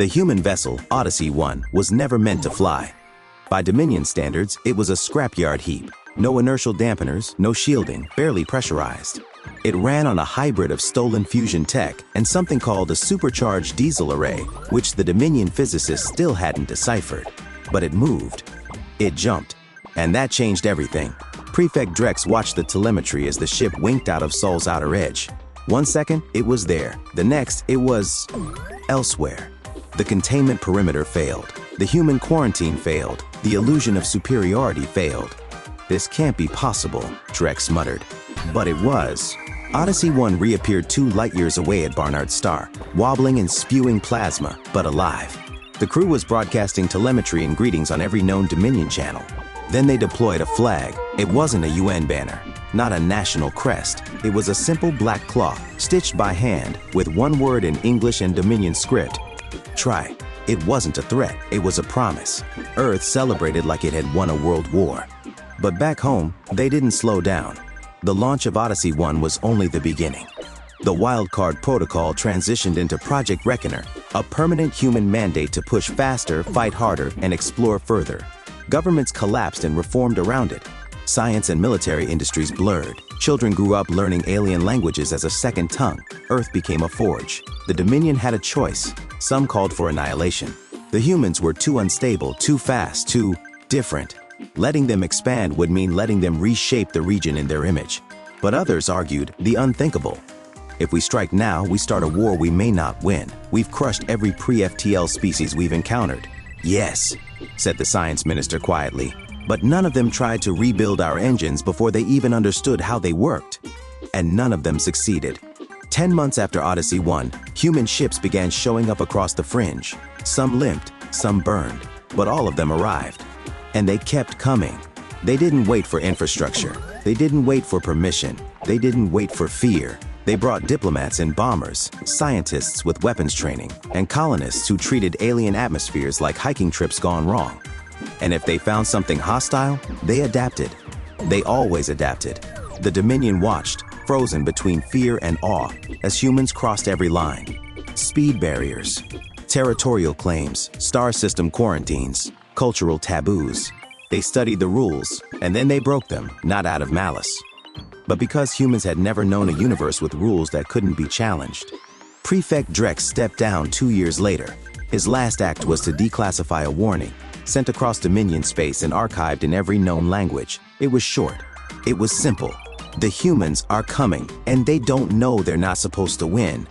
The human vessel, Odyssey 1, was never meant to fly. By Dominion standards, it was a scrapyard heap. No inertial dampeners, no shielding, barely pressurized. It ran on a hybrid of stolen fusion tech and something called a supercharged diesel array, which the Dominion physicists still hadn't deciphered. But it moved. It jumped. And that changed everything. Prefect Drex watched the telemetry as the ship winked out of Sol's outer edge. 1 second, it was there. The next, it was elsewhere. The containment perimeter failed. The human quarantine failed. The illusion of superiority failed. This can't be possible, Drex muttered. But it was. Odyssey 1 reappeared 2 light-years away at Barnard's star, wobbling and spewing plasma, but alive. The crew was broadcasting telemetry and greetings on every known Dominion channel. Then they deployed a flag. It wasn't a UN banner, not a national crest. It was a simple black cloth, stitched by hand, with one word in English and Dominion script. Try. It wasn't a threat, it was a promise. Earth celebrated like it had won a world war. But back home, they didn't slow down. The launch of Odyssey 1 was only the beginning. The Wildcard Protocol transitioned into Project Reckoner, a permanent human mandate to push faster, fight harder, and explore further. Governments collapsed and reformed around it. Science and military industries blurred. Children grew up learning alien languages as a second tongue. Earth became a forge. The Dominion had a choice. Some called for annihilation. The humans were too unstable, too fast, too different. Letting them expand would mean letting them reshape the region in their image. But others argued the unthinkable. If we strike now, we start a war we may not win. We've crushed every pre-FTL species we've encountered. Yes, said the science minister quietly, but none of them tried to rebuild our engines before they even understood how they worked. And none of them succeeded. 10 months after Odyssey 1, human ships began showing up across the fringe. Some limped, some burned, but all of them arrived. And they kept coming. They didn't wait for infrastructure. They didn't wait for permission. They didn't wait for fear. They brought diplomats and bombers, scientists with weapons training, and colonists who treated alien atmospheres like hiking trips gone wrong. And if they found something hostile, they adapted. They always adapted. The Dominion watched, frozen between fear and awe, as humans crossed every line. Speed barriers, territorial claims, star system quarantines, cultural taboos. They studied the rules, and then they broke them, not out of malice, but because humans had never known a universe with rules that couldn't be challenged. Prefect Drex stepped down 2 years later. His last act was to declassify a warning, sent across Dominion space and archived in every known language. It was short. It was simple. The humans are coming, and they don't know they're not supposed to win.